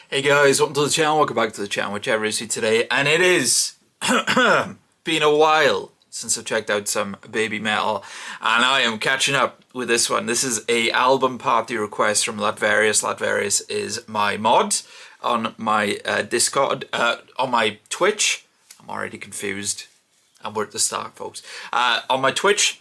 Hey guys, welcome to the channel, welcome back to the channel, whichever is you today, and it is been a while since I've checked out some Babymetal, and I am catching up with this one. This is a album party request from Latvarius. Latvarius is my mod on my Discord, on my Twitch. I'm already confused, and we're at the start, folks. On my Twitch,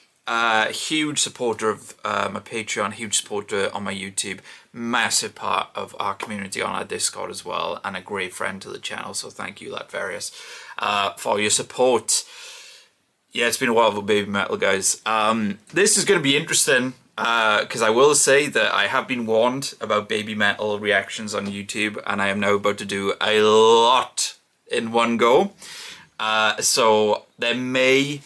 huge supporter of my Patreon, huge supporter on my YouTube, massive part of our community on our Discord as well, and a great friend to the channel, so thank you, Latvarius, for your support. Yeah, it's been a while with Babymetal, guys. This is going to be interesting, because I will say that I have been warned about Babymetal reactions on YouTube, and I am now about to do a lot in one go. So there maybe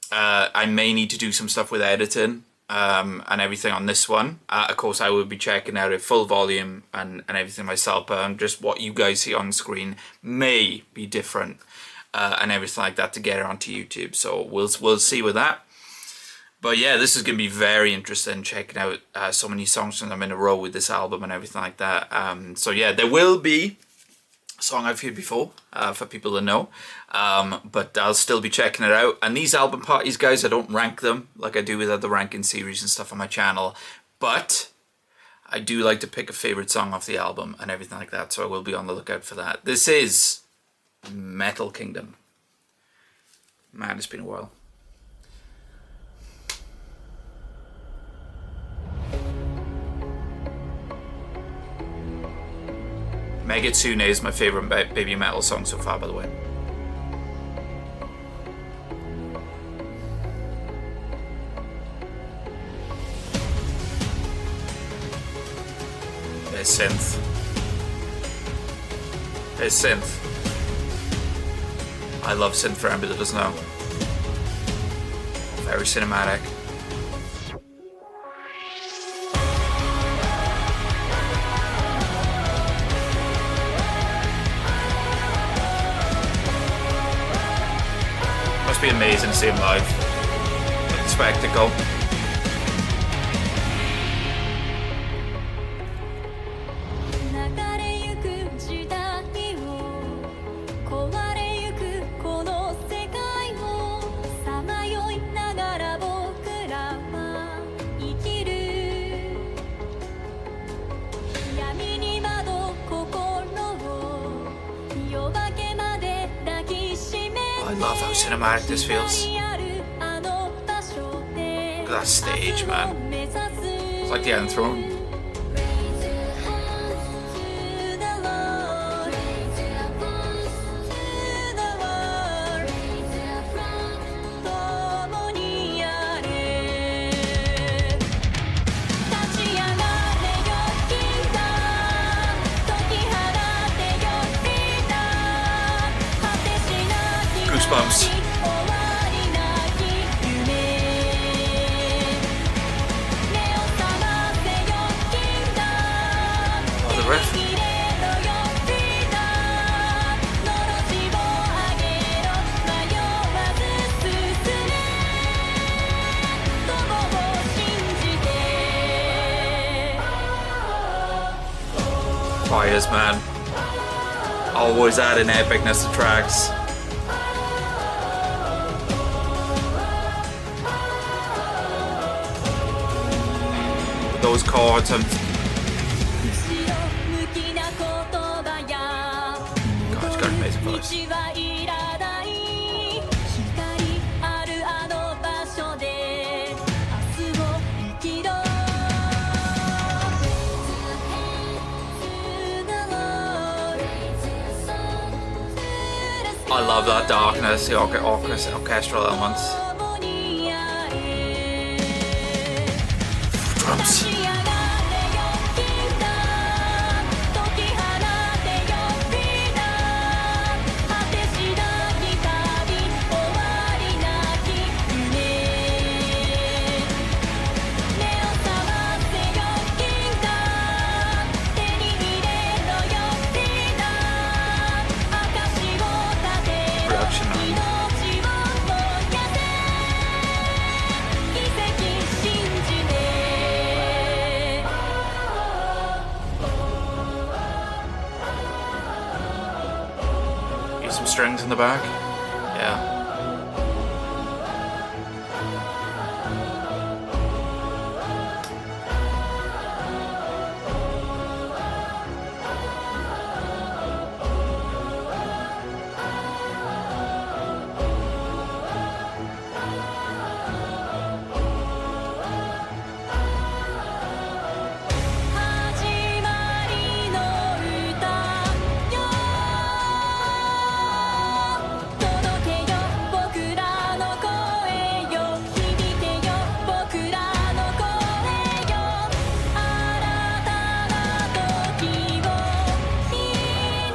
I may need to do some stuff with editing and everything on this one. Of course, I will be checking out at full volume and everything myself, but just what you guys see on screen may be different and everything like that to get it onto YouTube. So we'll see with that. But yeah, this is going to be very interesting, checking out so many songs from them in a row with this album and everything like that. So yeah, there will be song I've heard before for people to know, but I'll still be checking it out. And these album parties, guys, I don't rank them like I do with other ranking series and stuff on my channel, but I do like to pick a favorite song off the album and everything like that, so I will be on the lookout for that. This is Metal Kingdom. Man, it's been a while. Megitsune is my favorite Babymetal song so far, by the way. There's synth. There's synth. I love synth for anybody that doesn't know. Very cinematic. Must be amazing to see him live. The spectacle. I love how cinematic this feels. Look at that stage, man. It's like the Iron Throne. Goosebumps. Oh, the riff. Fires, man. Always adding epicness to tracks. Those chords and God, it's got an amazing voice. I love that darkness, the orchestral elements. Drums. Hear some strings in the back. Yeah.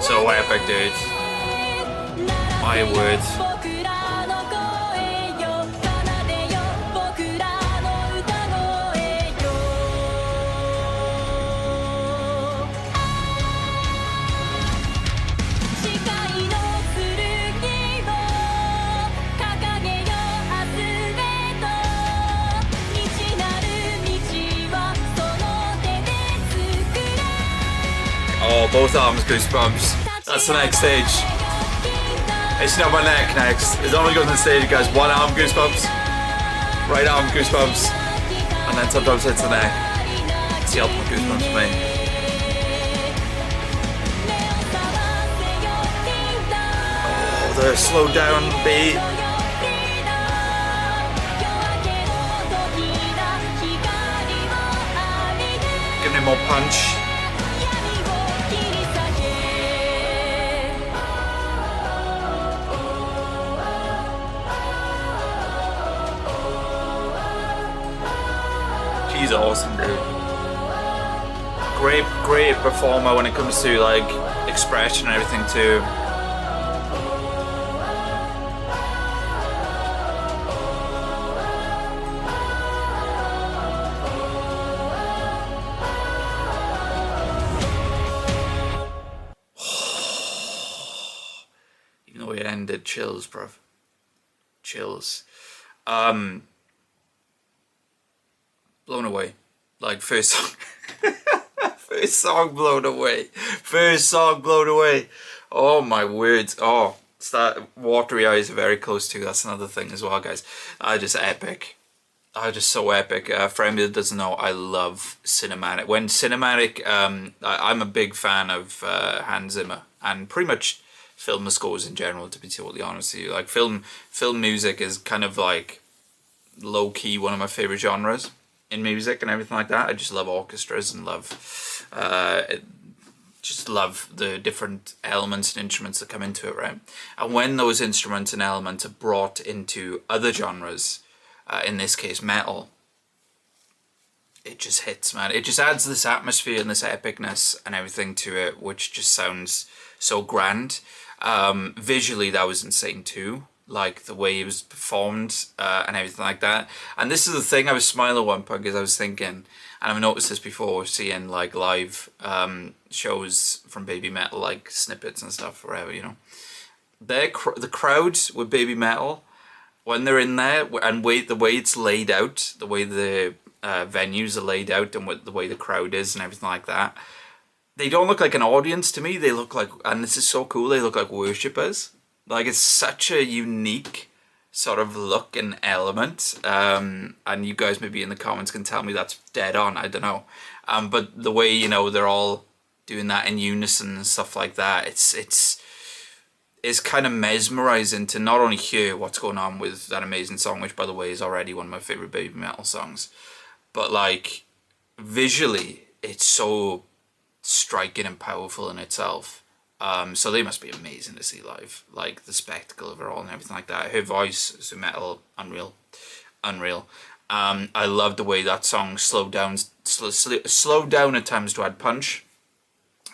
So epic, dude. My words. Oh, both arms goosebumps. That's the next stage. It's not my neck next. As long as it goes on the stage, guys. One arm goosebumps, right arm goosebumps, and then sometimes it's the neck. It's the ultimate goosebumps for me. Oh, the slow down beat. Give me more punch. She's awesome, dude. Great performer when it comes to like expression and everything too. Even though it ended, chills, bruv. Chills. Blown away. Like first song. First song blown away. First song blown away. Oh my words. Oh, it's that watery eyes are very close to. That's another thing as well, guys. Just epic. Just so epic. For anybody that doesn't know, I love cinematic. When cinematic, I'm a big fan of Hans Zimmer and pretty much film scores in general, to be totally honest with you. Like film music is kind of like low key one of my favorite genres in music and everything like that. I just love orchestras and just love the different elements and instruments that come into it, right? And when those instruments and elements are brought into other genres, in this case metal, it just hits, man. It just adds this atmosphere and this epicness and everything to it, which just sounds so grand. Visually, that was insane too. Like the way it was performed and everything like that. And this is the thing, I was smiling at one point because I was thinking, and I've noticed this before, seeing like live shows from Babymetal, like snippets and stuff, wherever, you know. The crowds with Babymetal, when they're in there, and the way it's laid out, the way the venues are laid out and the way the crowd is and everything like that, they don't look like an audience to me. They look like, and this is so cool, they look like worshippers. Like, it's such a unique sort of look and element. And you guys maybe in the comments can tell me that's dead on, I don't know. But the way, you know, they're all doing that in unison and stuff like that, it's kind of mesmerizing to not only hear what's going on with that amazing song, which by the way is already one of my favorite Babymetal songs, but like visually it's so striking and powerful in itself. So they must be amazing to see live, like the spectacle of it all and everything like that. Her voice, so metal, unreal. I love the way that song slowed down at times to add punch,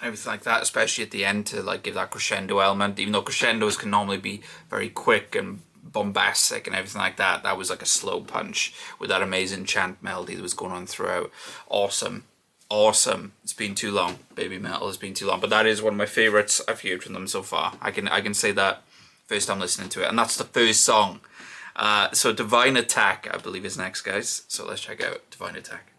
everything like that, especially at the end to like give that crescendo element. Even though crescendos can normally be very quick and bombastic and everything like that, that was like a slow punch with that amazing chant melody that was going on throughout. Awesome. It's been too long. Babymetal has been too long, but that is one of my favorites I've heard from them so far. I can say that first time listening to it, and that's the first song. So Divine Attack, I believe, is next, guys. So let's check out Divine Attack.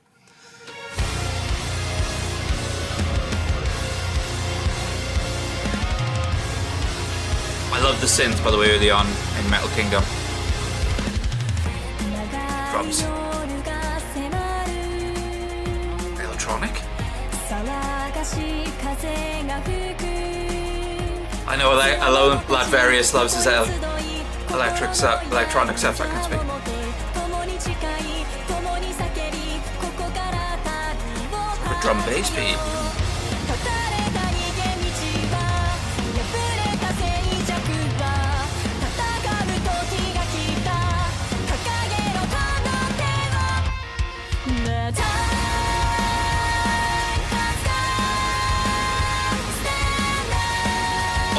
I I love the synth, by the way, early on in Metal Kingdom. Drums. Electronic? I know Ladvarius loves his electronic stuff, I can speak. Sort of drum bass beat.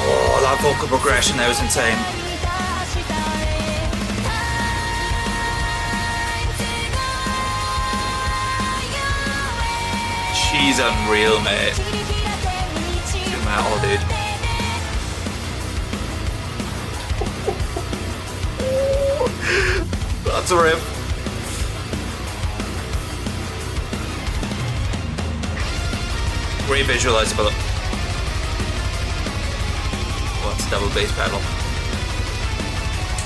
Oh, that vocal progression there was insane. She's unreal, mate. She's metal, dude. That's a rip. Great visualizable. Oh, it's a double bass pedal.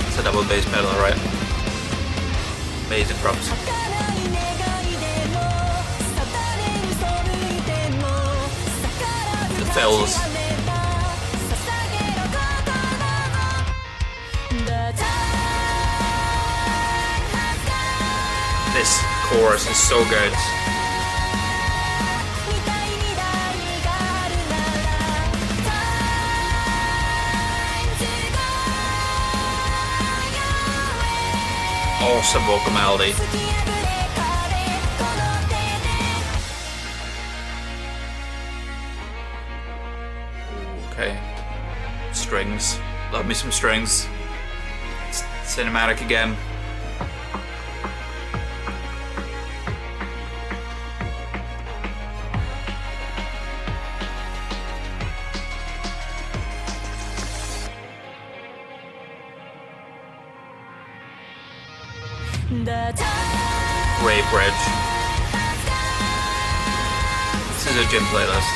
It's a double bass pedal, right? Amazing drums. The fills. This chorus is so good. Awesome vocal melody. Okay. Strings. Love me some strings. It's cinematic again. Great bridge. This is a gym playlist.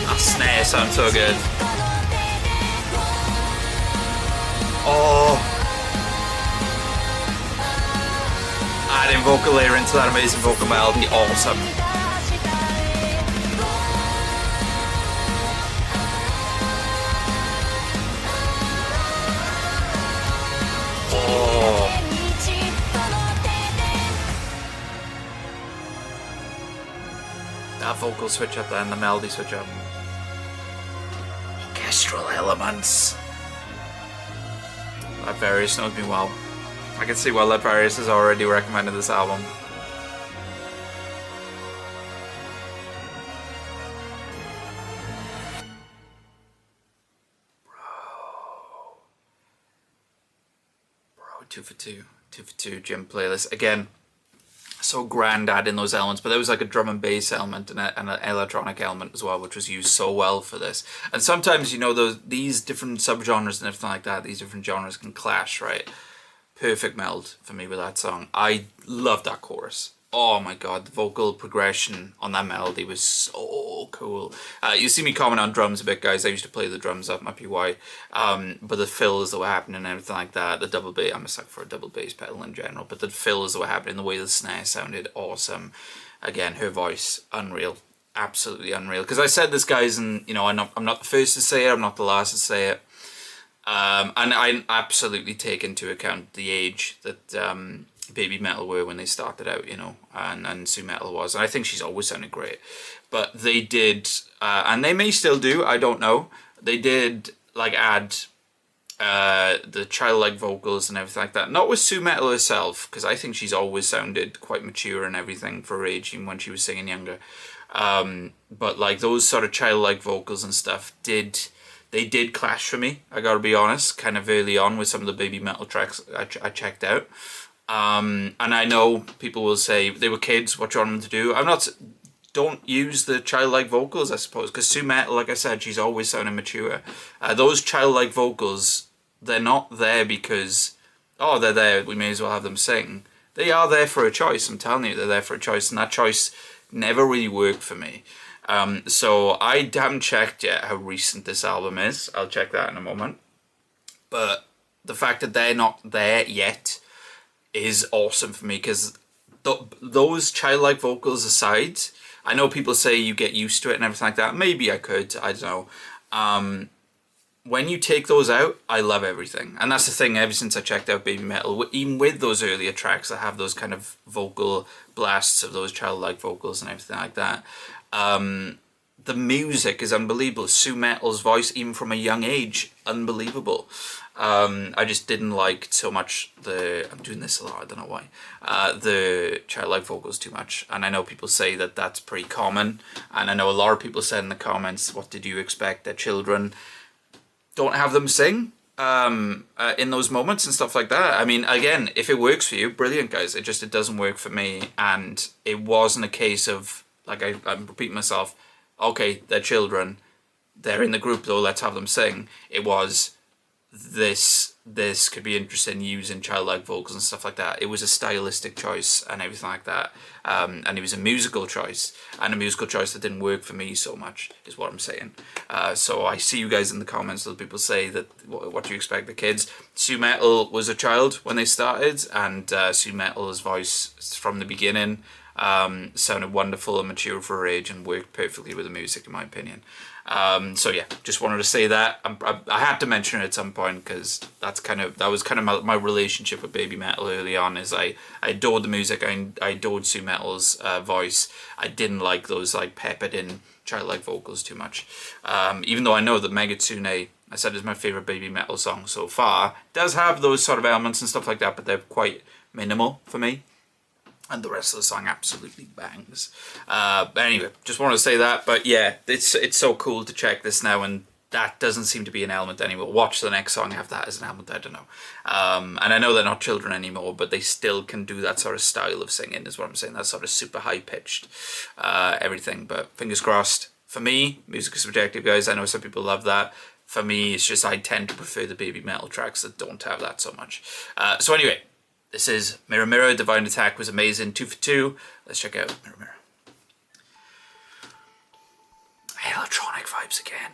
That snare sounds so good. Oh. Adding vocal layer into that amazing vocal melody, awesome. Oh. That vocal switch up there and the melody switch up. Orchestral elements. Ladvarius knows me well. I can see why Ladvarius has already recommended this album. Bro, 2 for 2. 2 for 2 gym playlist. Again, so grand adding those elements, but there was like a drum and bass element and an electronic element as well, which was used so well for this. And sometimes, you know, these different subgenres and everything like that, these different genres can clash, right? Perfect meld for me with that song. I love that chorus. Oh my god, the vocal progression on that melody was so cool. You see me comment on drums a bit, guys. I used to play the drums, that might be why. But the fills that were happening and everything like that, the double bass, I'm a sucker for a double bass pedal in general, but the fills that were happening, the way the snare sounded, awesome. Again, her voice, unreal. Absolutely unreal. Because I said this, guys, and you know, I'm not the first to say it, I'm not the last to say it. And I absolutely take into account the age that Babymetal were when they started out, you know, and Sue Metal was. And I think she's always sounded great. But they did, and they may still do, I don't know, they did like add the childlike vocals and everything like that. Not with Sue Metal herself, because I think she's always sounded quite mature and everything for her age, even when she was singing younger. But like those sort of childlike vocals and stuff they did clash for me, I gotta be honest, kind of early on with some of the Babymetal tracks I checked out. And I know people will say they were kids, what do you want them to do? Don't use the childlike vocals, I suppose, because Sue Metal, like I said, she's always sounding mature. Those childlike vocals, they're not there because oh, they're there, we may as well have them sing. They are there for a choice, I'm telling you, they're there for a choice, and that choice never really worked for me. So I haven't checked yet how recent this album is. I'll check that in a moment. But the fact that they're not there yet is awesome for me, because those childlike vocals aside, I know people say you get used to it and everything like that. Maybe I could, I don't know. When you take those out, I love everything. And that's the thing, ever since I checked out Babymetal, even with those earlier tracks that have those kind of vocal blasts of those childlike vocals and everything like that, the music is unbelievable. Sue Metal's voice, even from a young age, unbelievable. I just didn't like so much I'm doing this a lot, I don't know why, the childlike vocals too much. And I know people say that that's pretty common. And I know a lot of people said in the comments, what did you expect, their children don't have them sing in those moments and stuff like that. I mean, again, if it works for you, brilliant, guys. It doesn't work for me. And it wasn't a case of, like, I'm repeating myself, okay, they're children, they're in the group though, let's have them sing. It was, this could be interesting using childlike vocals and stuff like that. It was a stylistic choice and everything like that. And it was a musical choice, and a musical choice that didn't work for me so much, is what I'm saying. So I see you guys in the comments, those people say that, what do you expect the kids? Sue Metal was a child when they started, and Sue Metal's voice from the beginning sounded wonderful and mature for her age and worked perfectly with the music, in my opinion. So yeah, just wanted to say that. I had to mention it at some point, because that was kind of my relationship with Babymetal early on. Is I adored the music, I adored Sue Metal's voice. I didn't like those like peppered in childlike vocals too much. Even though I know that Megatsune, I said, is my favorite Babymetal song so far, does have those sort of elements and stuff like that, but they're quite minimal for me. And the rest of the song absolutely bangs. But anyway, just wanted to say that. But yeah, it's so cool to check this now, and that doesn't seem to be an element anymore. Watch the next song, have that as an element, I don't know. And I know they're not children anymore, but they still can do that sort of style of singing, is what I'm saying. That sort of super high-pitched everything. But fingers crossed. For me, music is subjective, guys. I know some people love that. For me, it's just I tend to prefer the Babymetal tracks that don't have that so much. So anyway, this is Mirror Mirror. Divine Attack was amazing. 2 for 2. Let's check out Mirror Mirror. Electronic vibes again.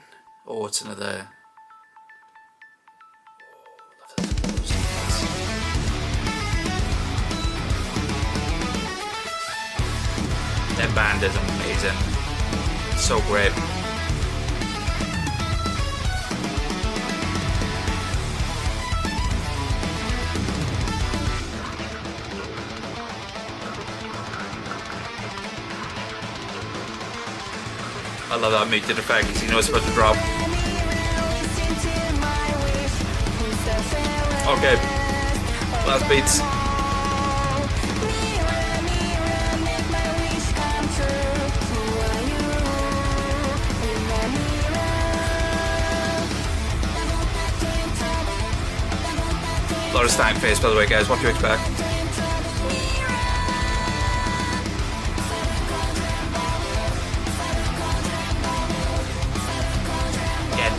Oh, it's another... Their band is amazing. So great. I love that muted effect, because you know it's supposed to drop. Okay, last beats. A lot of stank face, by the way, guys. What do you expect?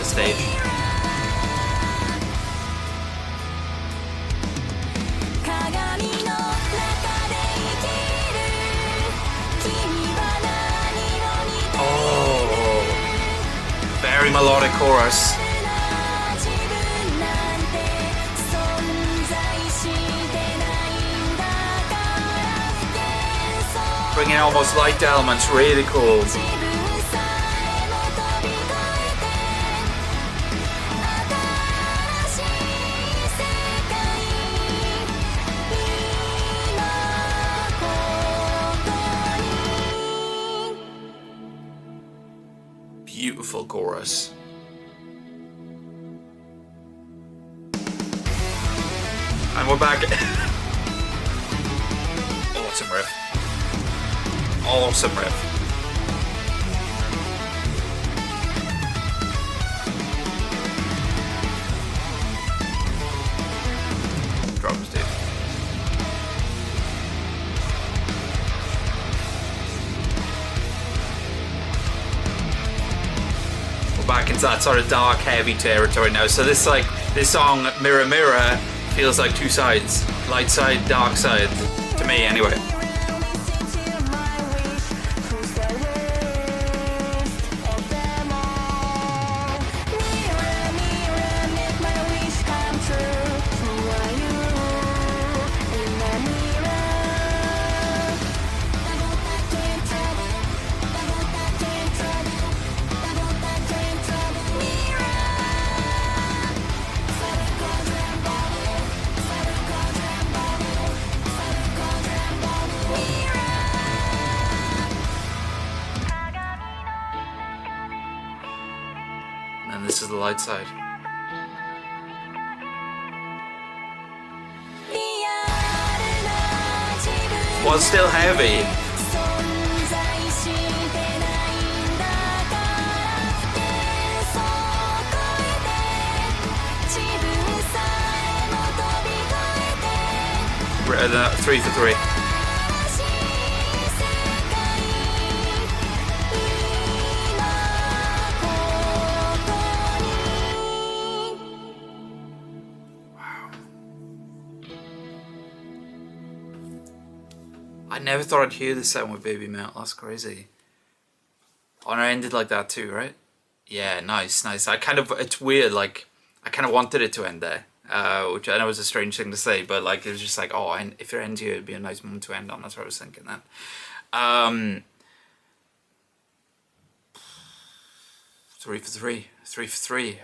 Stage. Oh, very melodic chorus. Bringing almost light elements, really cool. Beautiful chorus. And we're back. Awesome riff. Awesome riff. Drums, dude. Back into that sort of dark, heavy territory now. So this song, Mirror Mirror, Feels like two sides. Light side, dark side. To me, anyway. And this is the light side. Was still heavy. Three for three. I never thought I'd hear this sound with Babymetal. That's crazy. Oh, and I ended like that too, right? Yeah, nice. It's weird, like, I kind of wanted it to end there, which I know is a strange thing to say, but like, it was just like, oh, and if it ends here, it'd be a nice moment to end on. That's what I was thinking then. 3 for 3. 3 for 3.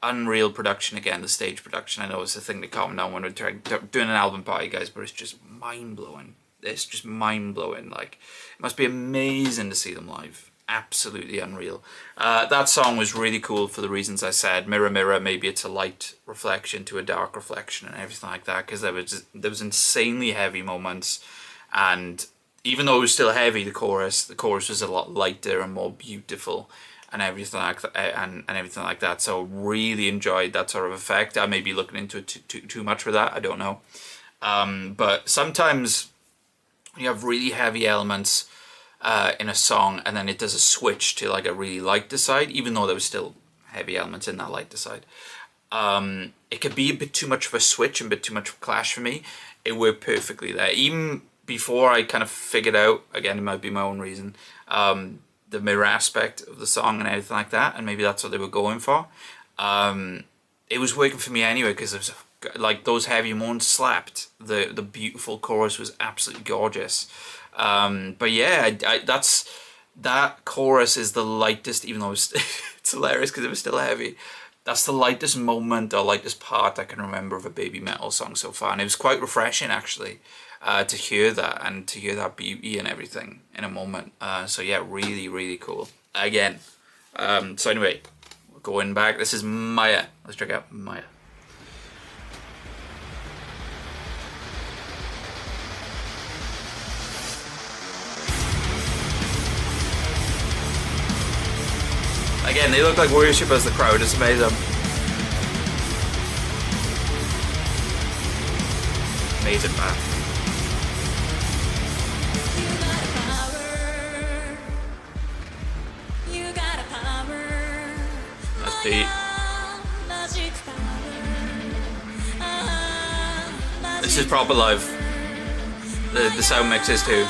Unreal production again, the stage production. I know it's a thing to calm down when we're doing an album party, guys, but it's just mind-blowing. It's just mind-blowing. Like, it must be amazing to see them live. Absolutely unreal. That song was really cool for the reasons I said. Mirror, mirror, maybe it's a light reflection to a dark reflection and everything like that, because there was insanely heavy moments, and even though it was still heavy, the chorus was a lot lighter and more beautiful and everything like that, and everything like that. So really enjoyed that sort of effect. I may be looking into it too much for that, I don't know. But sometimes you have really heavy elements in a song, and then it does a switch to like a really lighter side, even though there was still heavy elements in that lighter side. It could be a bit too much of a switch and a bit too much of a clash for me. It worked perfectly there. Even before I kind of figured out, again, it might be my own reason, the mirror aspect of the song and everything like that, and maybe that's what they were going for. It was working for me anyway, because it was like those heavy moments slapped. The beautiful chorus was absolutely gorgeous. But yeah, that chorus is the lightest, even though it's hilarious because it was still heavy. That's the lightest moment or lightest part I can remember of a Babymetal song so far, and it was quite refreshing actually to hear that and to hear that beauty and everything in a moment. So yeah, really, really cool. Again, so anyway, going back, this is Maya. Let's check out Maya. Again, they look like worshippers, the crowd. It's amazing. Amazing, man. Nice beat. This is proper live. The sound mixes too. You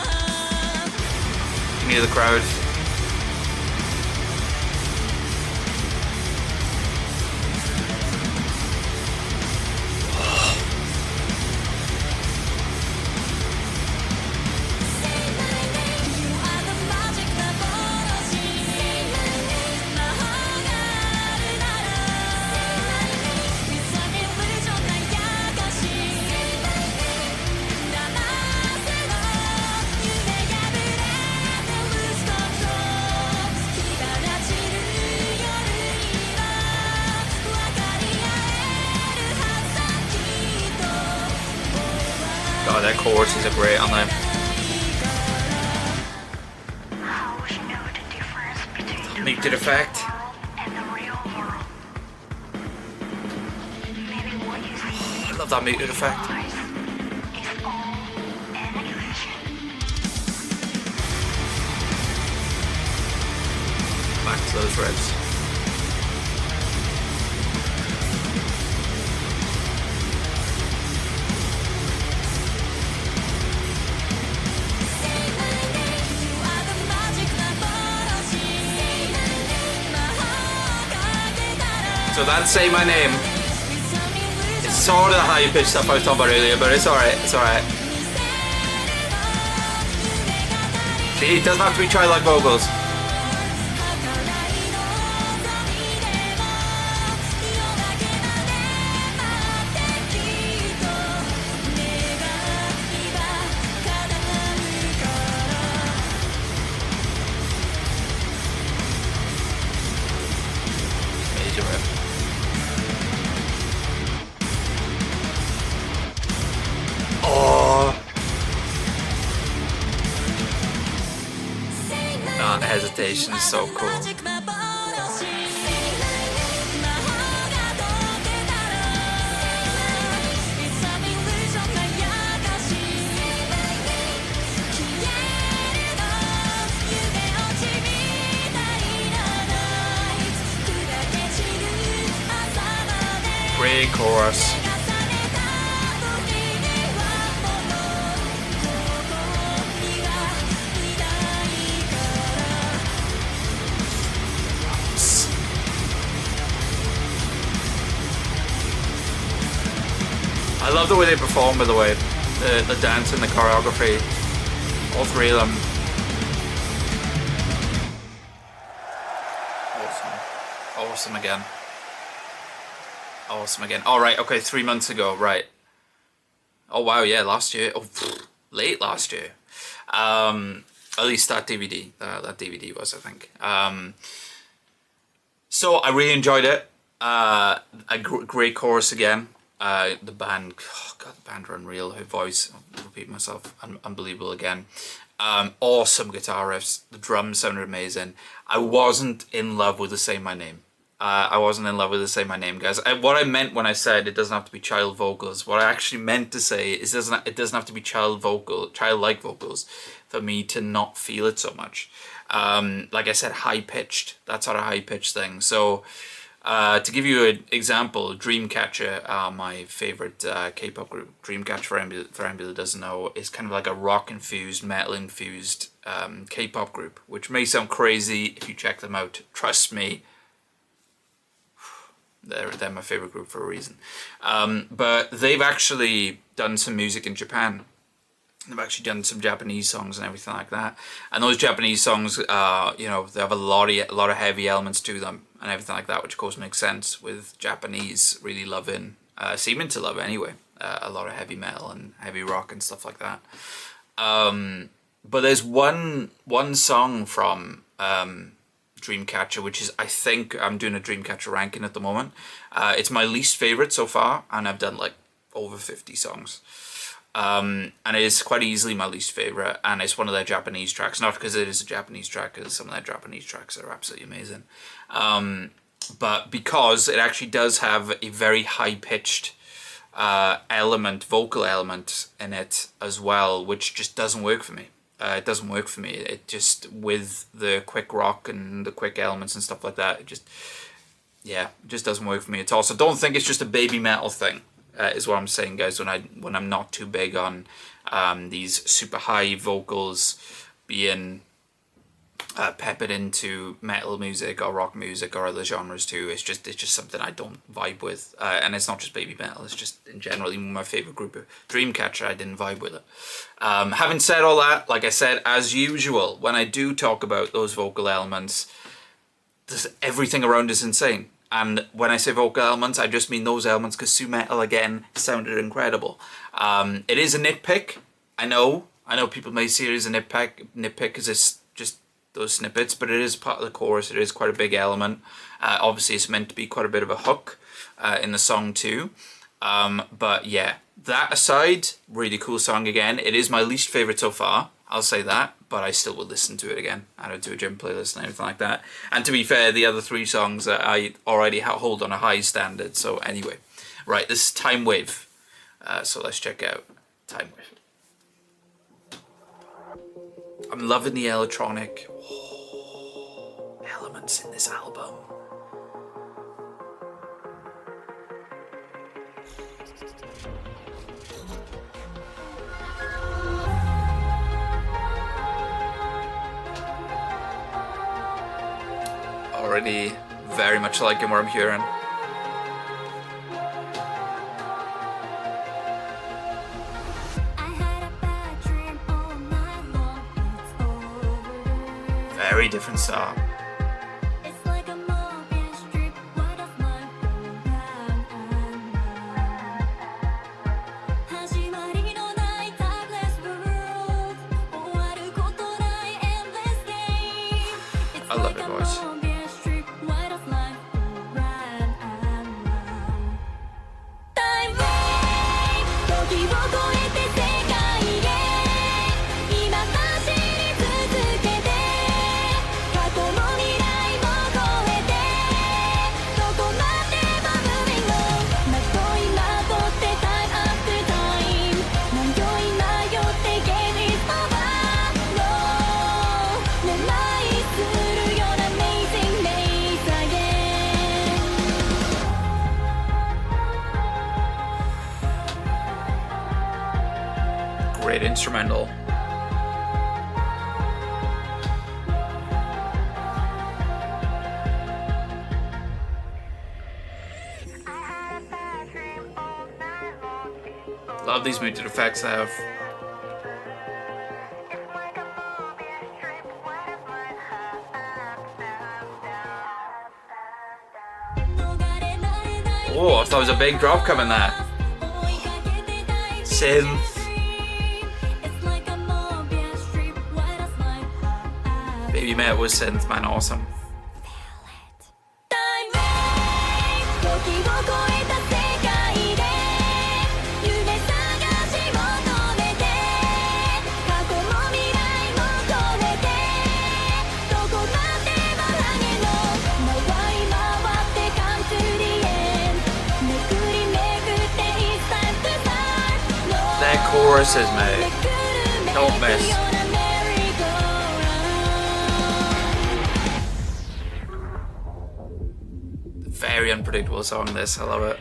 can hear the crowd. Oh, their choruses are great, aren't they? Muted effect. I love that muted effect. Back to those revs. that Say My Name. It's sort of the high pitched stuff I was talking about earlier, but it's alright, it's alright. See, it doesn't have to be childlike vocals. Major riff. Oh. Not hesitation is so cool. Great chorus. I love the way they perform, by the way. The dance and the choreography. All three of them. Awesome. Awesome again. Awesome again. Alright, okay, 3 months ago, right. Oh wow, yeah, last year. Oh, late last year. At least that DVD. That DVD was, I think. So I really enjoyed it. A great chorus again. The band, oh god, the band are unreal. Her voice, I'll repeat myself, unbelievable again. Awesome guitar riffs. The drums sounded amazing. I wasn't in love with the Say My Name. I wasn't in love with the Say My Name, guys. What I meant when I said it doesn't have to be child vocals, what I actually meant to say is it doesn't have to be childlike vocals for me to not feel it so much. Like I said, high pitched, that sort of high pitched thing. So to give you an example, Dreamcatcher, my favorite K-pop group, Dreamcatcher, for anybody that doesn't know, is kind of like a rock infused, metal infused K-pop group, which may sound crazy if you check them out. Trust me. They're my favorite group for a reason. But they've actually done some music in Japan. They've actually done some Japanese songs and everything like that. And those Japanese songs, you know, they have a lot of heavy elements to them and everything like that, which of course makes sense with Japanese really loving, seeming to love anyway, a lot of heavy metal and heavy rock and stuff like that. But there's one song from Dreamcatcher, which is, I think I'm doing a Dreamcatcher ranking at the moment. It's my least favorite so far, and I've done like over 50 songs. And it is quite easily my least favorite, and it's one of their Japanese tracks. Not because it is a Japanese track, because some of their Japanese tracks are absolutely amazing. But because it actually does have a very high-pitched vocal element in it as well, which just doesn't work for me. It doesn't work for me. It just, with the quick rock and the quick elements and stuff like that, it just doesn't work for me at all. So don't think it's just a Babymetal thing, is what I'm saying, guys, when I'm not too big on these super high vocals being peppered into metal music or rock music or other genres too. It's just something I don't vibe with, and it's not just Babymetal, it's just in general. Even my favorite group, Dreamcatcher, I didn't vibe with it. Having said all that, like I said, as usual, when I do talk about those vocal elements, everything around is insane. And when I say vocal elements, I just mean those elements, because Su-Metal again sounded incredible. It is a nitpick, I know people may see it as a nitpick because it's just those snippets, but it is part of the chorus. It is quite a big element. Obviously it's meant to be quite a bit of a hook in the song too. But yeah, that aside, really cool song again. It is my least favorite so far, I'll say that, but I still will listen to it again, add it to a gym playlist and everything like that. And to be fair, the other three songs that I already hold on a high standard. So anyway, right, this is Time Wave. So let's check out Time Wave. I'm loving the electronic elements in this album. Already very much liking what I'm hearing. very different style. I love it, boys. Great instrumental. Love these muted effects I have. Oh, I thought it was a big drop coming there. Synth. Babymetal with synth, man, awesome. Their choruses, mate, don't miss. Very unpredictable song, this. I love it.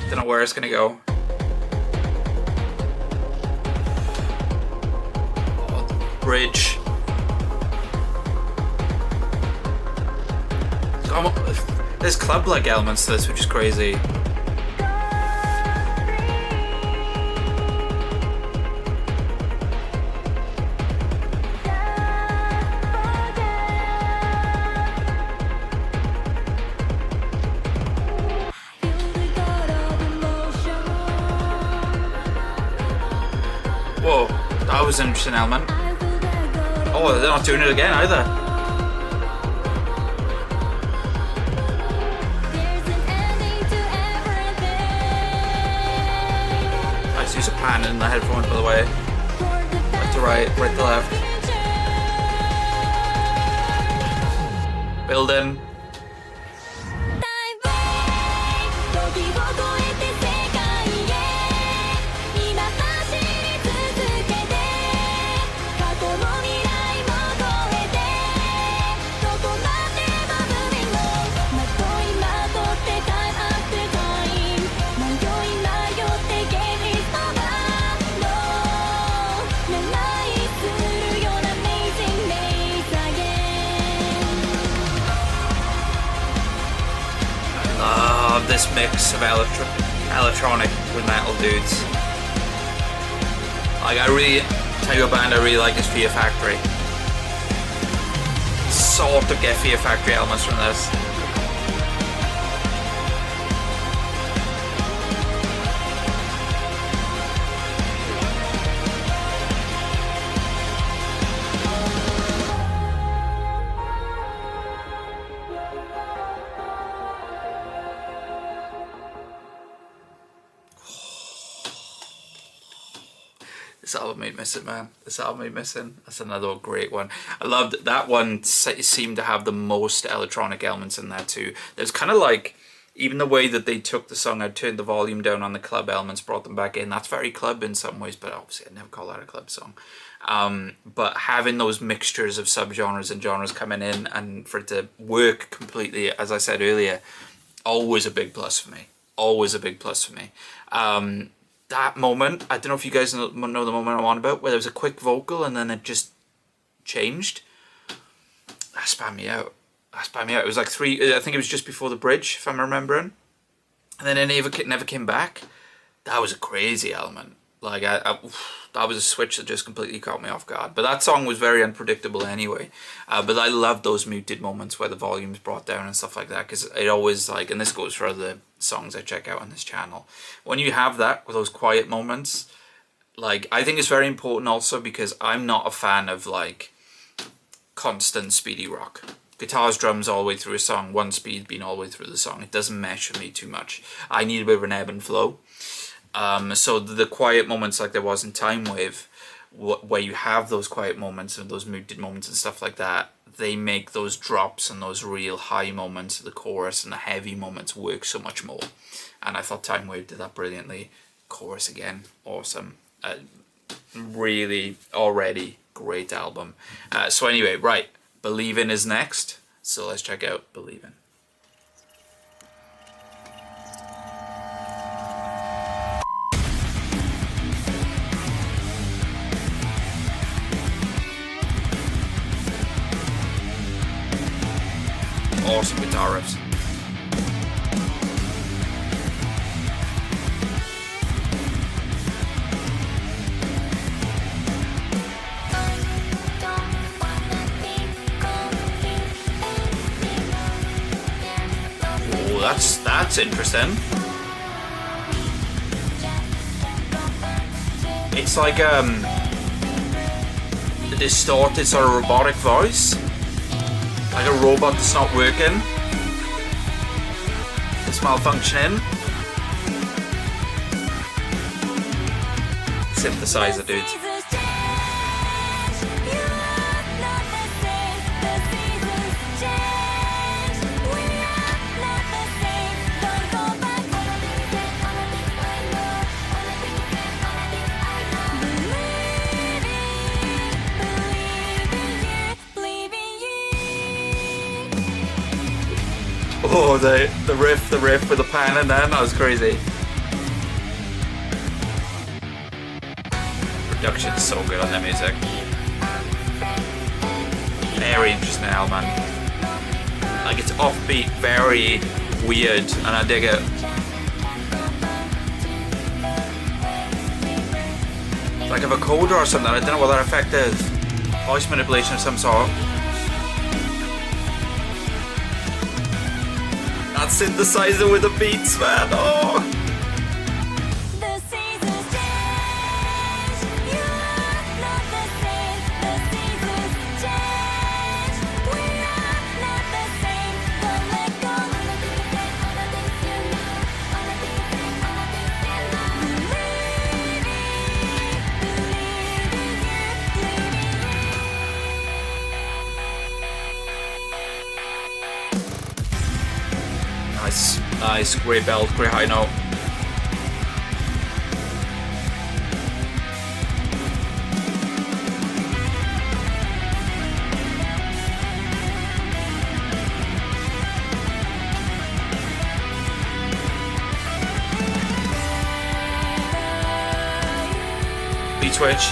Don't know where it's gonna go. Oh, the bridge. There's club-like elements to this, which is crazy. Whoa, that was an interesting element. Oh, they're not doing it again either. Nice use of pan in the headphones, by the way. Right to right, right to left. Building. This mix of electronic with metal dudes. Like, I really, type of band I really like is Fear Factory. Sort of get Fear Factory elements from this. This album made missing, man. This album made missing. That's another great one. I loved that one. Seemed to have the most electronic elements in that too. There's kind of like, even the way that they took the song, I turned the volume down on the club elements, brought them back in. That's very club in some ways, but obviously I'd never call that a club song. But having those mixtures of subgenres and genres coming in and for it to work completely, as I said earlier, always a big plus for me. Always a big plus for me. That moment, I don't know if you guys know the moment I'm on about, where there was a quick vocal and then it just changed. That spammed me out. That spammed me out. It was like I think it was just before the bridge, if I'm remembering. And then it never came back. That was a crazy element. Like that was a switch that just completely caught me off guard. But that song was very unpredictable anyway. But I love those muted moments where the volume's brought down and stuff like that, because it always, like, and this goes for other songs I check out on this channel, when you have that with those quiet moments, like, I think it's very important also because I'm not a fan of like constant speedy rock. Guitars, drums all the way through a song, one speed being all the way through the song. It doesn't mesh for me too much. I need a bit of an ebb and flow. So the quiet moments like there was in Time Wave, where you have those quiet moments and those muted moments and stuff like that, they make those drops and those real high moments, the chorus and the heavy moments, work so much more. And I thought Time Wave did that brilliantly. Chorus again, awesome. Really, already great album. So anyway, right, Believin' is next. So let's check out Believin'. Awesome guitar riffs. Oh, that's interesting. It's like a distorted sort of robotic voice. Like a robot that's not working. It's malfunctioning. Synthesizer, dude. Oh, the riff with the pan and that was crazy. Production's so good on their music. Very interesting album. Like, it's offbeat, very weird, and I dig it. It's like a vocoder or something, I don't know what that effect is. Voice manipulation of some sort. That synthesizer with the beats, man. Oh. Nice, great belt, great high note. Beat switch.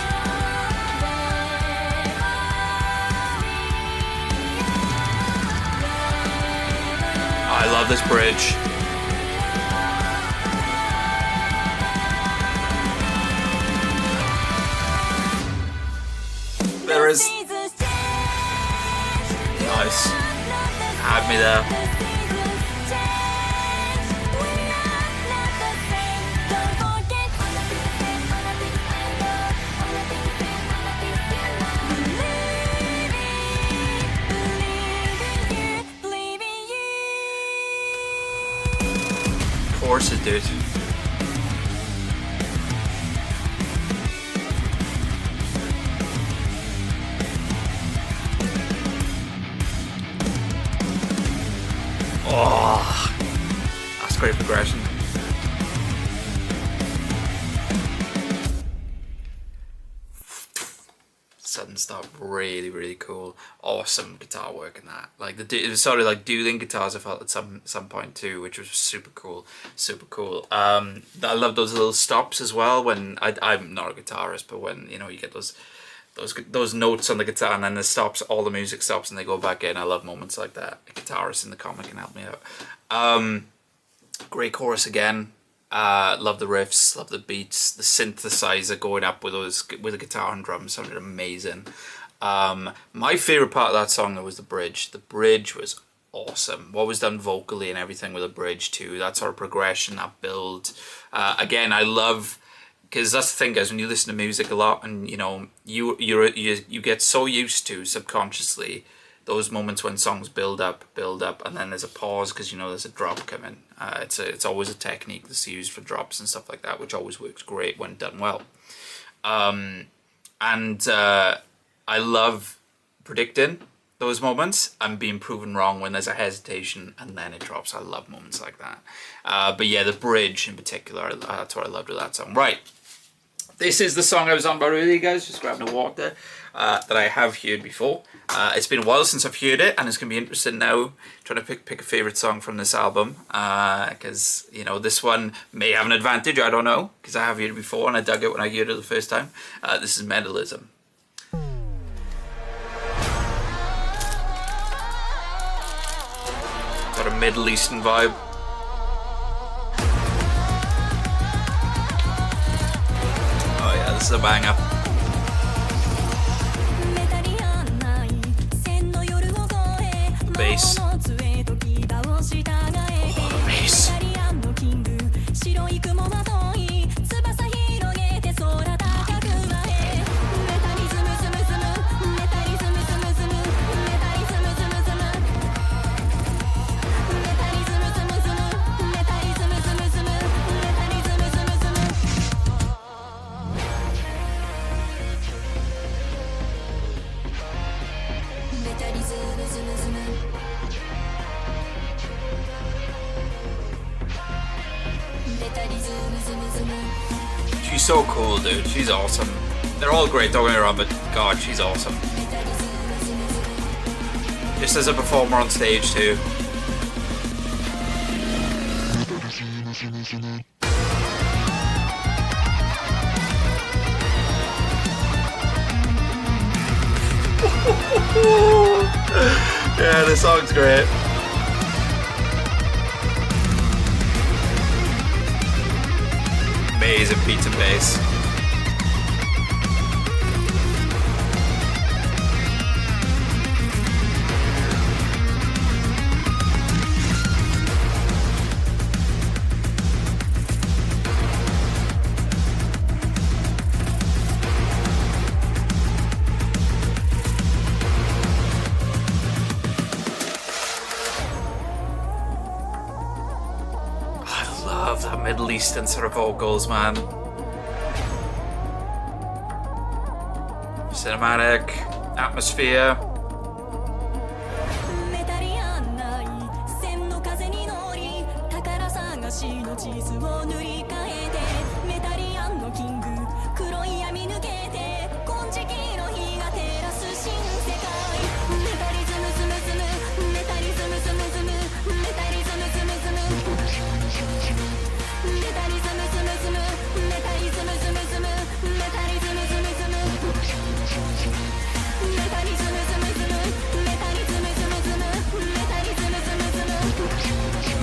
I love this bridge. There is. Nice. Had me there. Of course it did. Oh, that's great progression. Sudden stop, really, really cool. Awesome guitar work in that. Like it was sort of like dueling guitars I felt at some point too, which was super cool, super cool. I love those little stops as well. When I'm not a guitarist, but when you get those notes on the guitar and then it stops, all the music stops and they go back in. I love moments like that. A guitarist in the comic can help me out. Great chorus again. Love the riffs, love the beats, the synthesizer going up with the guitar and drums sounded amazing. My favorite part of that song though was the bridge. The bridge was awesome. What was done vocally and everything with the bridge too. That sort of progression, that build. Again, I love, because that's the thing, guys. When you listen to music a lot, and you know, you get so used to subconsciously those moments when songs build up, and then there's a pause because you know there's a drop coming. It's always a technique that's used for drops and stuff like that, which always works great when done well. I love predicting those moments and being proven wrong when there's a hesitation and then it drops. I love moments like that. But yeah, the bridge in particular, that's what I loved with that song. Right, this is the song I was on about earlier, guys. Just grabbing a water that I have heard before. It's been a while since I've heard it, and it's going to be interesting now trying to pick a favourite song from this album, because you know, this one may have an advantage, I don't know, because I have heard it before and I dug it when I heard it the first time. This is Metalism. Got a Middle Eastern vibe. Oh yeah, this is a banger. Bass. Oh, the bass. She's so cool, dude. She's awesome. They're all great, don't get me wrong, but God, she's awesome. Just as a performer on stage, too. Yeah, the song's great. Amazing beats and bass. Middle Eastern sort of vocals, man. Cinematic atmosphere.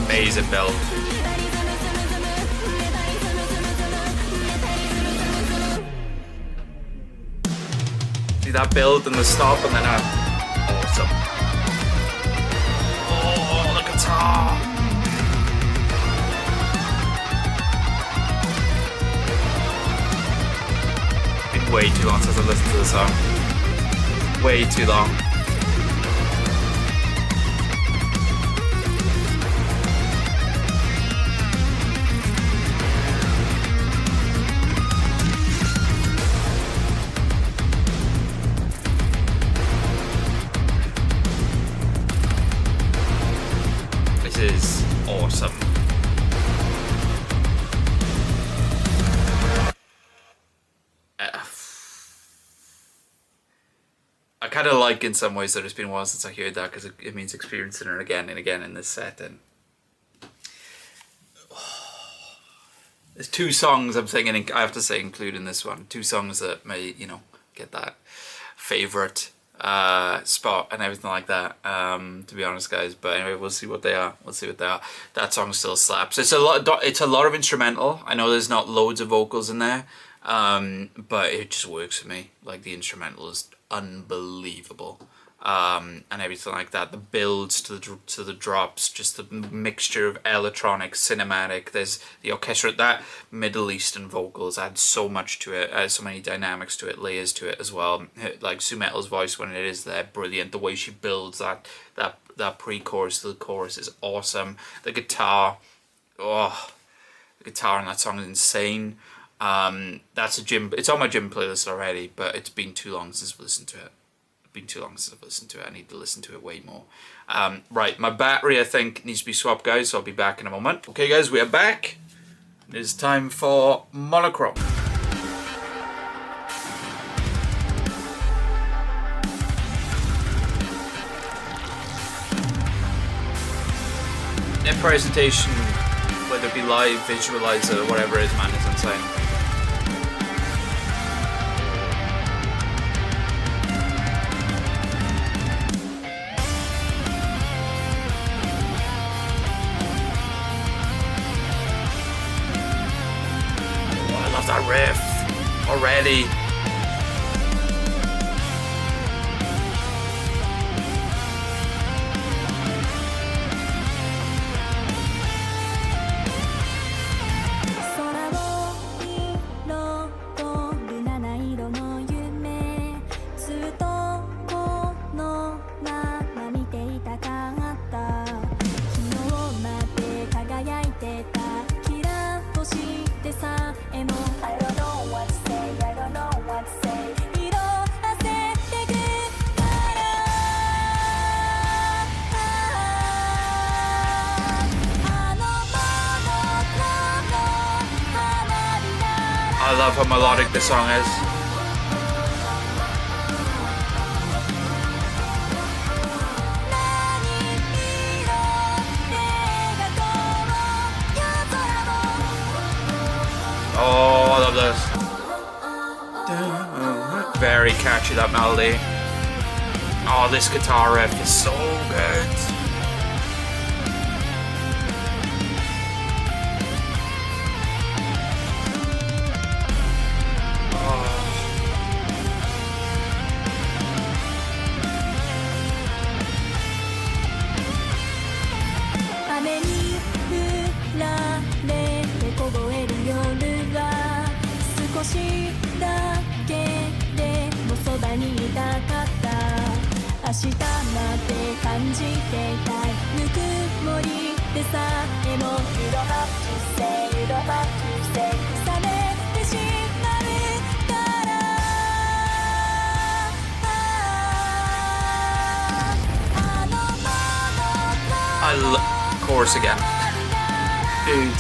Amazing build. See that build and the stop and then awesome. Oh, the guitar. Been way too long since I listened to the song. Way too long. Is awesome. I kind of like in some ways that it's been a while since I heard that, because it means experiencing it again and again in this setting. There's two songs I'm thinking, I have to say, including this one, two songs that may, you know, get that favourite spot and everything like that, to be honest, guys. But anyway, we'll see what they are. That song still slaps. It's a lot of instrumental. I know there's not loads of vocals in there, but it just works for me. Like, the instrumental is unbelievable, and everything like that. The builds to the drops, just the mixture of electronic, cinematic. There's the orchestra. That Middle Eastern vocals add so much to it, so many dynamics to it, layers to it as well. Like Sue Metal's voice when it is there, brilliant. The way she builds that pre-chorus to the chorus is awesome. The guitar, the guitar in that song is insane. It's on my gym playlist already, but it's been too long since I've listened to it. I need to listen to it way more. Right, my battery, I think, needs to be swapped, guys, so I'll be back in a moment. Okay, guys, we are back. It is time for Monochrome. Their presentation, whether it be live, visualizer, or whatever it is, man, is insane. That riff already. I love how melodic this song is. Oh, I love this. Very catchy, that melody. Oh, this guitar riff is so good. Chorus again. Dude,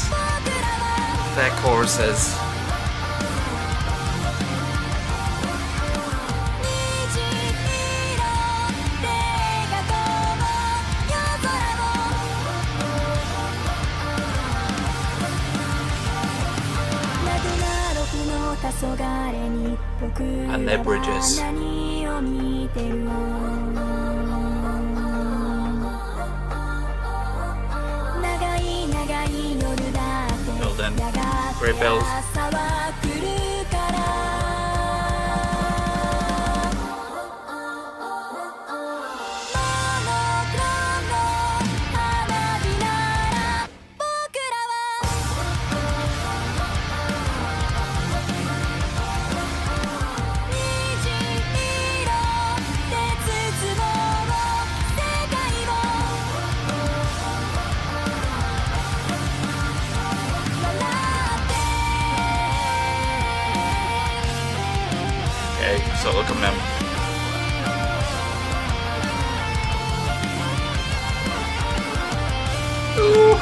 that chorus is... and their bridges. Build in. Great build. So look at them. Ooh.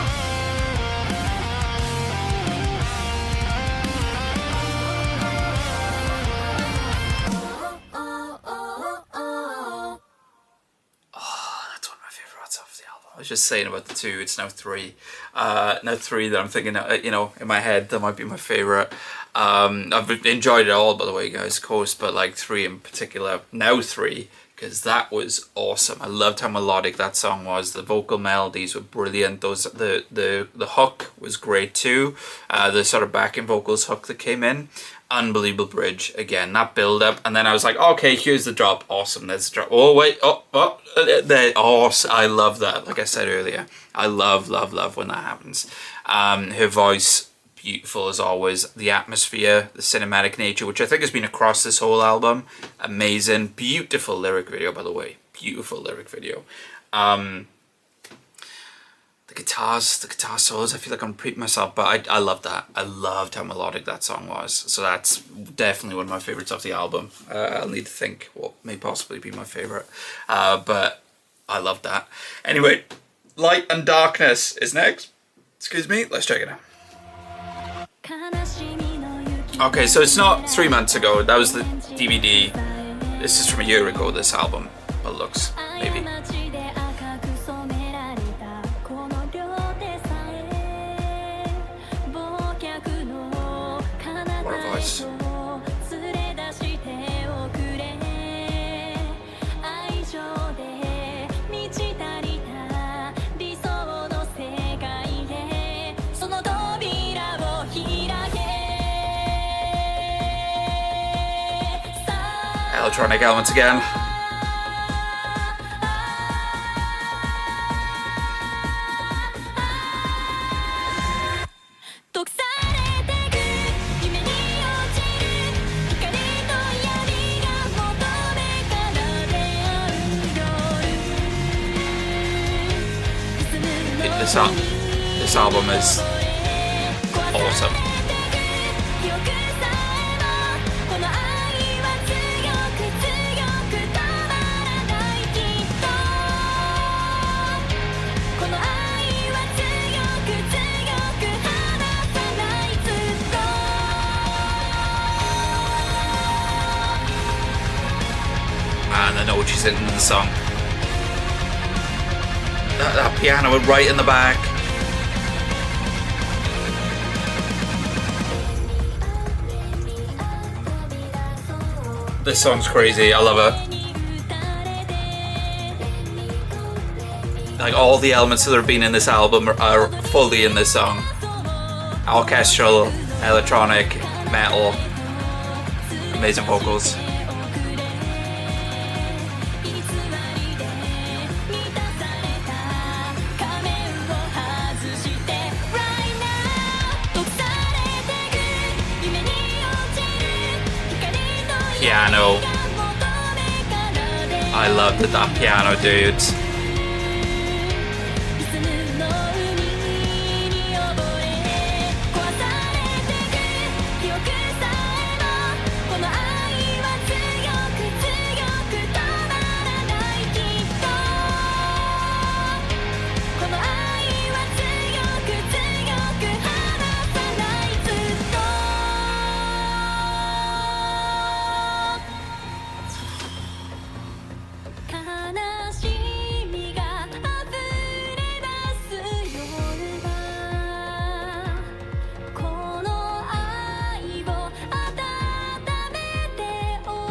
I was just saying about the two, it's now three. Now three that I'm thinking, you know, in my head, that might be my favourite. I've enjoyed it all, by the way, guys, of course, but like three in particular, now three, because that was awesome. I loved how melodic that song was. The vocal melodies were brilliant. The hook was great too. The sort of backing vocals hook that came in, unbelievable bridge. Again, that build up, and then I was like, okay, here's the drop. Awesome, there's the drop. Oh wait, there. Oh, I love that. Like I said earlier, I love when that happens. Her voice, beautiful as always. The atmosphere, the cinematic nature, which I think has been across this whole album, amazing. Beautiful lyric video, by the way. Beautiful lyric video. The guitar solos, I feel like I'm repeating myself, but I love that. I loved how melodic that song was. So that's definitely one of my favorites of the album. I'll need to think what may possibly be my favorite, but I love that. Anyway, Light and Darkness is next. Excuse me, let's check it out. Okay, so it's not 3 months ago. That was the DVD. This is from a year ago, this album. Well, it looks, maybe. What a voice. Electronic elements again. This album is awesome. And I know what she's in the song. That piano right in the back. This song's crazy. I love it. Like all the elements that have been in this album are fully in this song. Orchestral, electronic, metal, amazing vocals. Piano. I love that piano, dude.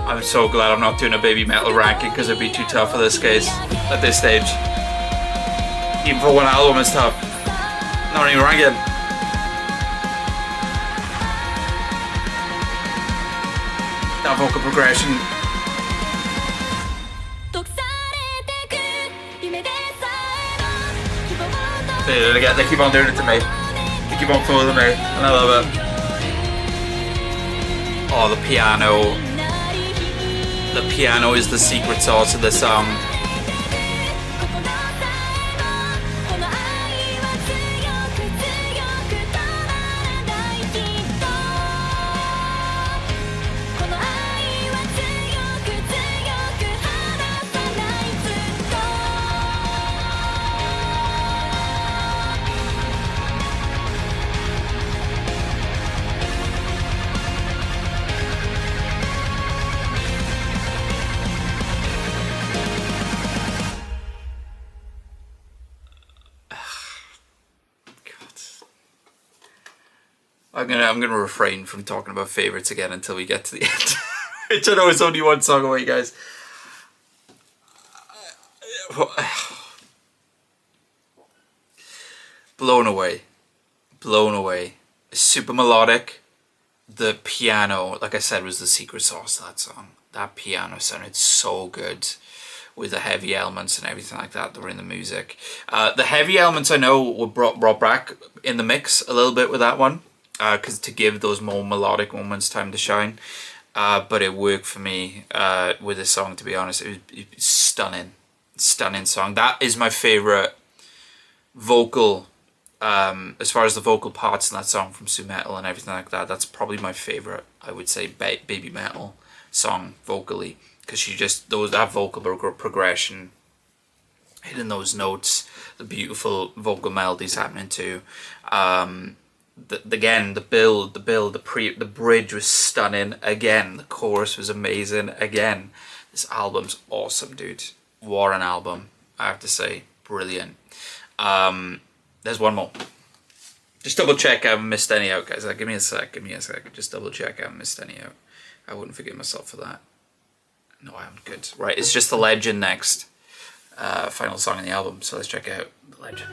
I'm so glad I'm not doing a Babymetal ranking because it'd be too tough for this case at this stage. Even for one album it's tough. Not even ranking. That vocal progression. They did it again. They keep on doing it to me. They keep on fooling me, and I love it. Oh, the piano. The piano is the secret sauce of the song. I'm gonna refrain from talking about favorites again until we get to the end. Which I know is only one song away, guys. Blown away. Blown away. Super melodic. The piano, like I said, was the secret sauce of that song. That piano sounded so good with the heavy elements and everything like that were in the music. The heavy elements I know were brought back in the mix a little bit with that one, because to give those more melodic moments time to shine. But it worked for me with this song, to be honest. It was stunning. Stunning song. That is my favourite vocal, as far as the vocal parts in that song from Metal and everything like that. That's probably my favourite, I would say, Babymetal song vocally. Because she just, that vocal progression, hitting those notes, the beautiful vocal melodies happening too. Again, the bridge was stunning. Again, the chorus was amazing. Again, this album's awesome, dude. What an album, I have to say. Brilliant. There's one more. Just double check I haven't missed any out, guys. Give me a sec. Just double check I haven't missed any out. I wouldn't forgive myself for that. No, I haven't. Good. Right, it's just The Legend next. Final song in the album. So let's check out The Legend.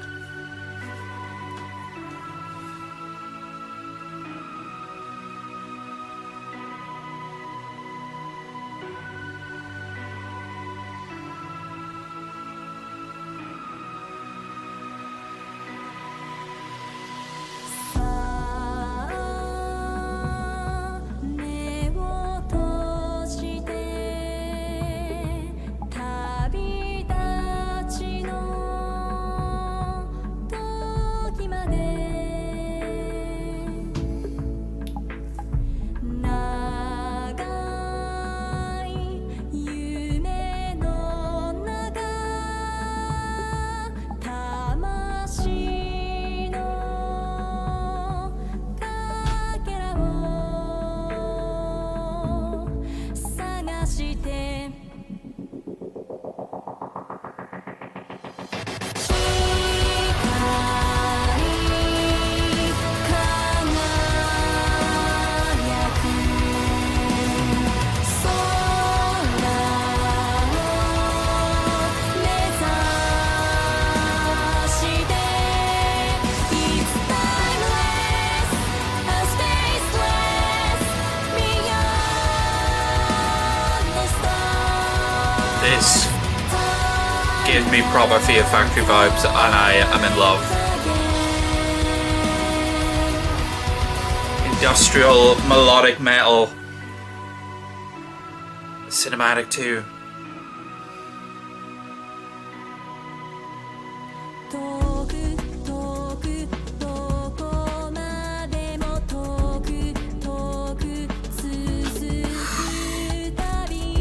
This gives me proper Fear Factory vibes, and I am in love. Industrial, melodic metal. Cinematic too.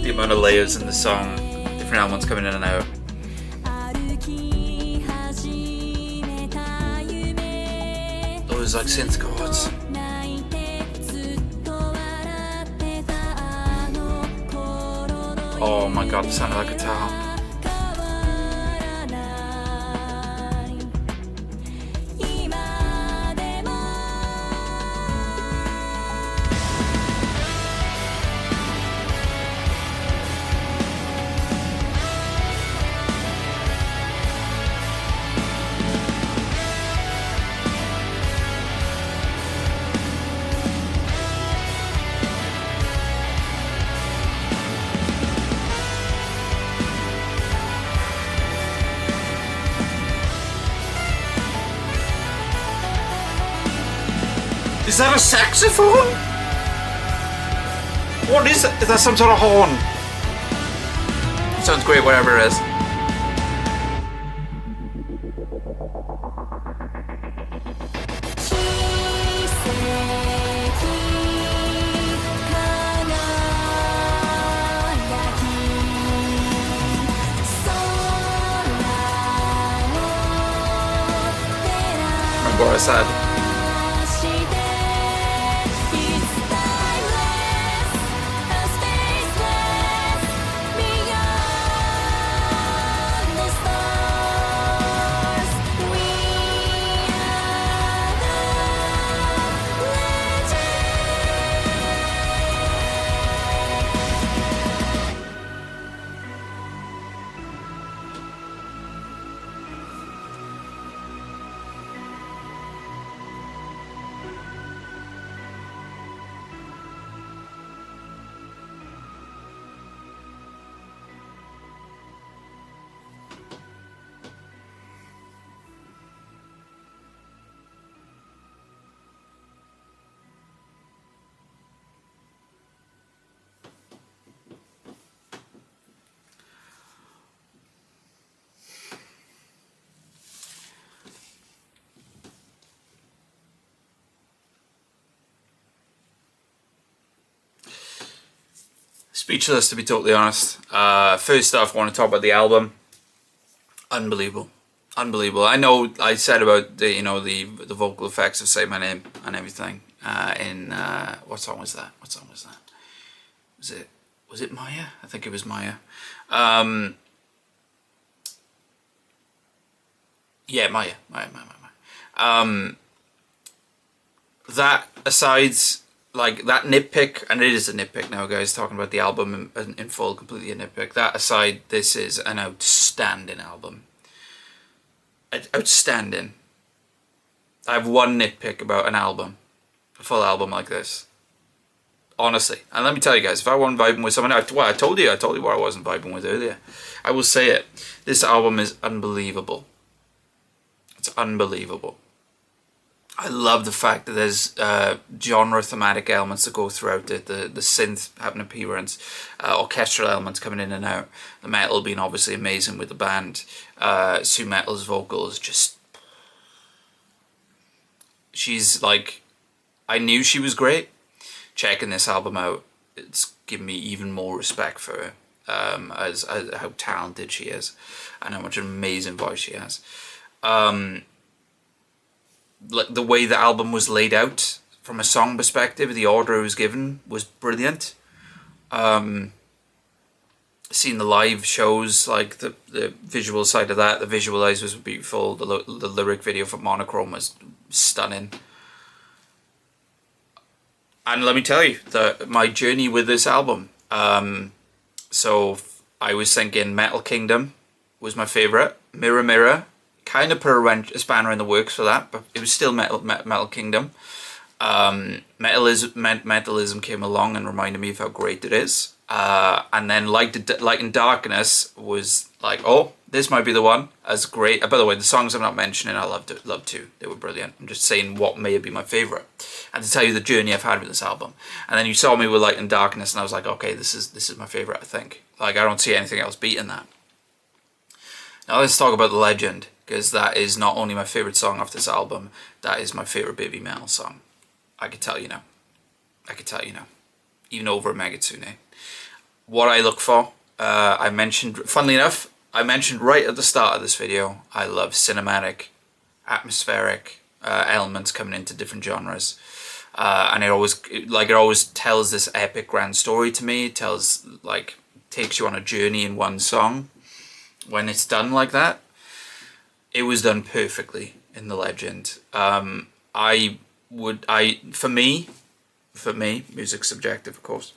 The amount of layers in the song, different elements coming in and out. Those like synth chords. Oh my god, the sound of that guitar. Is that a saxophone? What is it? Is that some sort of horn? Sounds great, whatever it is. Remember what I said? Speechless, to be totally honest. First off, I want to talk about the album. Unbelievable. Unbelievable. I know I said about the, the vocal effects of Say My Name and everything what song was that? What song was that? Was it Maya? I think it was Maya. Yeah, Maya. That aside, like that nitpick, and it is a nitpick now, guys, talking about the album in full, completely a nitpick. That aside, this is an outstanding album. Outstanding. I have one nitpick about an album, a full album like this. Honestly, and let me tell you guys, if I wasn't vibing with someone, I told you what I wasn't vibing with earlier. I will say it. This album is unbelievable. It's unbelievable. I love the fact that there's genre thematic elements that go throughout it. The synth having an appearance, orchestral elements coming in and out. The metal being obviously amazing with the band. Sue Metal's vocals, just, she's like, I knew she was great. Checking this album out, it's given me even more respect for her, as how talented she is, and how much an amazing voice she has. Like the way the album was laid out from a song perspective, the order it was given was brilliant. Seeing the live shows, like the visual side of that, the visualizers was beautiful. The lyric video for Monochrome was stunning. And let me tell you, my journey with this album. So I was thinking Metal Kingdom was my favourite. Mirror Mirror, kind of put a spanner in the works for that, but it was still Metal Kingdom. Metalism came along and reminded me of how great it is. And then Light in Darkness was like, oh, this might be the one. As great. By the way, the songs I'm not mentioning, I loved too. They were brilliant. I'm just saying what may have been my favourite, and to tell you the journey I've had with this album. And then you saw me with Light in Darkness, and I was like, okay, this is my favourite. I think. Like, I don't see anything else beating that. Now let's talk about The Legend, because that is not only my favourite song off this album, that is my favourite Babymetal song. I could tell you now. Even over Megatsune. What I look for, I mentioned, funnily enough, right at the start of this video, I love cinematic, atmospheric elements coming into different genres. And it always tells this epic grand story to me. It takes you on a journey in one song. When it's done like that, it was done perfectly in The Legend. For me, music's subjective, of course.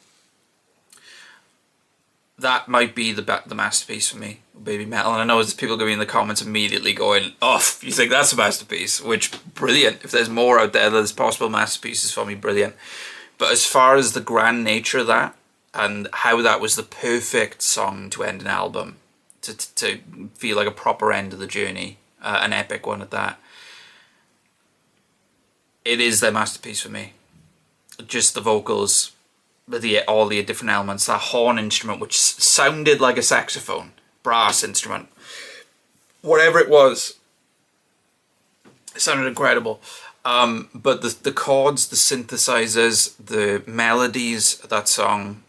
That might be the masterpiece for me, Babymetal. And I know there's people going to be in the comments immediately going, oh, you think that's a masterpiece? Which, brilliant. If there's more out there, there's possible masterpieces for me, brilliant. But as far as the grand nature of that, and how that was the perfect song to end an album, to feel like a proper end of the journey, an epic one at that, it is their masterpiece for me. Just the vocals, all the different elements, that horn instrument which sounded like a saxophone, brass instrument, whatever it was, it sounded incredible. But the chords, the synthesizers, the melodies of that song,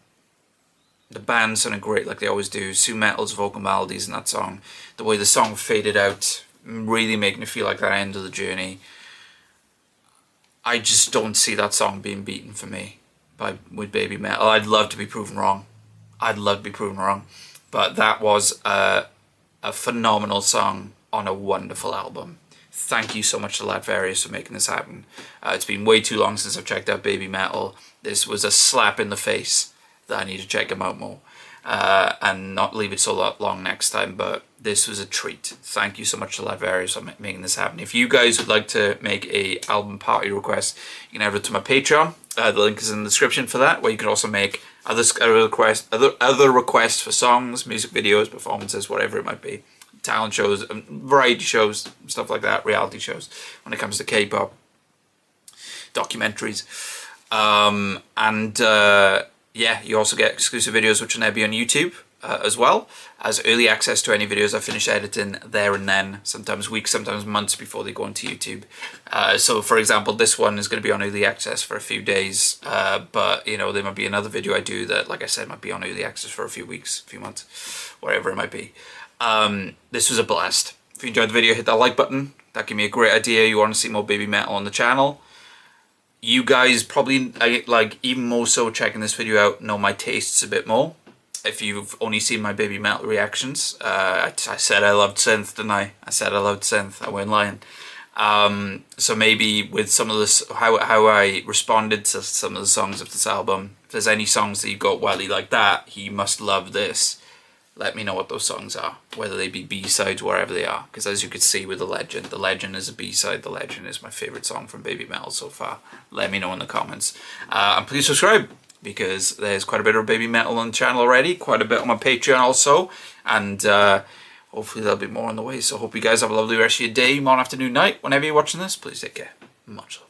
the band sounded great like they always do. Sue Metal's vocal melodies in that song, the way the song faded out, really making me feel like that end of the journey. I just don't see that song being beaten for me with Babymetal. I'd love to be proven wrong. But that was a phenomenal song on a wonderful album. Thank you so much to Latvarius for making this happen. It's been way too long since I've checked out Babymetal. This was a slap in the face that I need to check them out more. And not leave it so long next time, but this was a treat. Thank you so much to Latvarius for making this happen. If you guys would like to make a album party request, you can have it to my Patreon. The link is in the description for that, where you can also make other requests for songs, music videos, performances, whatever it might be. Talent shows, variety shows, stuff like that, reality shows when it comes to K-pop, documentaries. Yeah, you also get exclusive videos which will now be on YouTube. as well as early access to any videos I finish editing there and then, sometimes weeks, sometimes months before they go onto YouTube. So for example, this one is going to be on early access for a few days, but you know, there might be another video I do that, like I said, might be on early access for a few weeks, a few months, whatever it might be. This was a blast. If you enjoyed the video, hit that like button. That gave me a great idea. You want to see more Babymetal on the channel. You guys probably, like, even more so checking this video out, know my tastes a bit more. If you've only seen my Babymetal reactions, I said I loved synth, didn't I? I said I loved synth, I weren't lying. So maybe with some of this, how I responded to some of the songs of this album, if there's any songs that you got, well, he like that, he must love this. Let me know what those songs are, whether they be B-sides, wherever they are. Because as you can see with The Legend is a B-side. The Legend is my favourite song from Babymetal so far. Let me know in the comments. And please subscribe, because there's quite a bit of Babymetal on the channel already. Quite a bit on my Patreon also. And hopefully there'll be more on the way. So hope you guys have a lovely rest of your day, morning, afternoon, night. Whenever you're watching this, please take care. Much love.